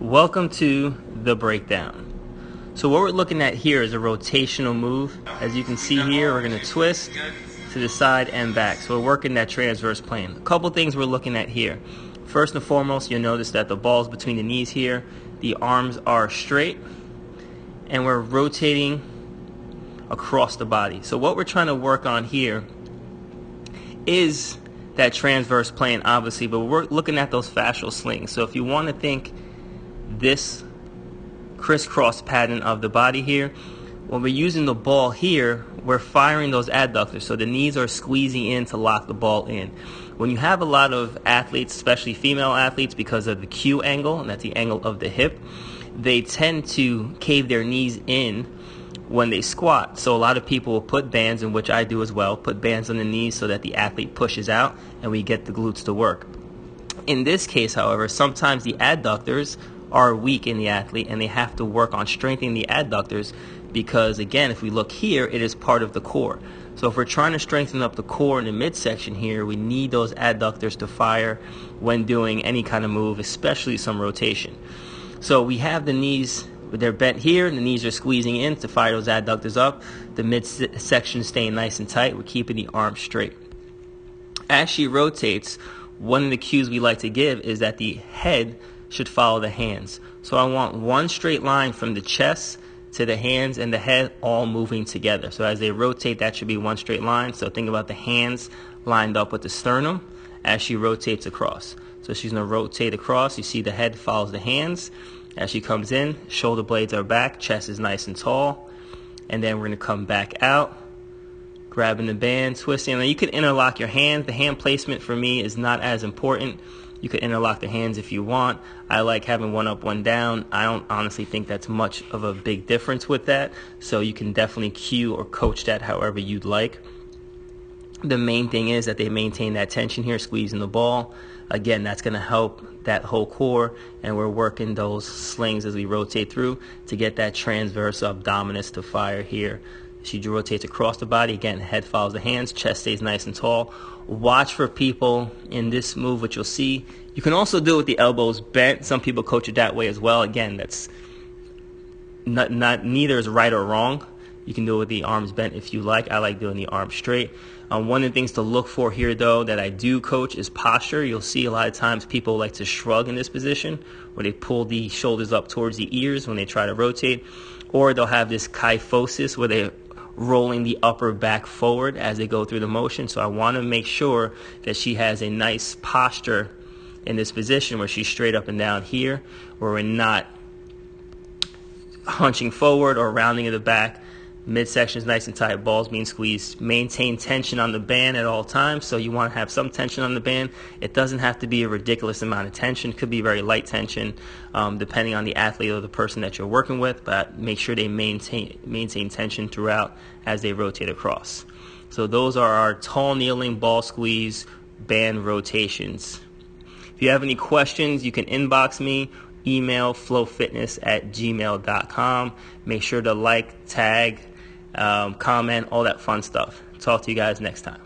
Welcome to the breakdown. So what we're looking at here is a rotational move. As you can see here, we're going to twist to the side and back. So we're working that transverse plane. A couple things we're looking at here. First and foremost, you'll notice that the ball's between the knees here. The arms are straight. And we're rotating across the body. So what we're trying to work on here is that transverse plane, obviously, but we're looking at those fascial slings. So if you want to think this crisscross pattern of the body here, when we're using the ball here, we're firing those adductors, so the knees are squeezing in to lock the ball in. When you have a lot of athletes, especially female athletes, because of the Q angle, and that's the angle of the hip, they tend to cave their knees in when they squat. So a lot of people will put bands, in which I do as well, put bands on the knees so that the athlete pushes out and we get the glutes to work. In this case, however, sometimes the adductors are weak in the athlete and they have to work on strengthening the adductors because, again, if we look here, it is part of the core. So if we're trying to strengthen up the core in the midsection here, we need those adductors to fire when doing any kind of move, especially some rotation. So we have the knees, they're bent here, and the knees are squeezing in to fire those adductors up. The midsection staying nice and tight. We're keeping the arm straight. As she rotates, one of the cues we like to give is that the head should follow the hands. So I want one straight line from the chest to the hands and the head all moving together. So as they rotate, that should be one straight line. So think about the hands lined up with the sternum as she rotates across. So she's going to rotate across. You see the head follows the hands. As she comes in, shoulder blades are back, chest is nice and tall. And then we're going to come back out, grabbing the band, twisting. Now you can interlock your hands. The hand placement for me is not as important. You could interlock the hands if you want. I like having one up, one down. I don't honestly think that's much of a big difference with that. So you can definitely cue or coach that however you'd like. The main thing is that they maintain that tension here, squeezing the ball. Again, that's going to help that whole core, and we're working those slings as we rotate through to get that transverse abdominis to fire here. She rotates across the body. Again, head follows the hands, chest stays nice and tall. Watch for people in this move, which you'll see. You can also do it with the elbows bent. Some people coach it that way as well. Again, that's neither is right or wrong. You can do it with the arms bent if you like. I like doing the arms straight. One of the things to look for here, though, that I do coach is posture. You'll see a lot of times people like to shrug in this position, where they pull the shoulders up towards the ears when they try to rotate, or they'll have this kyphosis, where they're rolling the upper back forward as they go through the motion. So I want to make sure that she has a nice posture in this position where she's straight up and down here, where we're not hunching forward or rounding in the back. Midsection is nice and tight, balls being squeezed. Maintain tension on the band at all times, so you want to have some tension on the band. It doesn't have to be a ridiculous amount of tension. It could be very light tension, depending on the athlete or the person that you're working with, but make sure they maintain tension throughout as they rotate across. So those are our tall kneeling, ball squeeze, band rotations. If you have any questions, you can inbox me. Email flofitness@gmail.com. Make sure to like, tag, comment, all that fun stuff. Talk to you guys next time.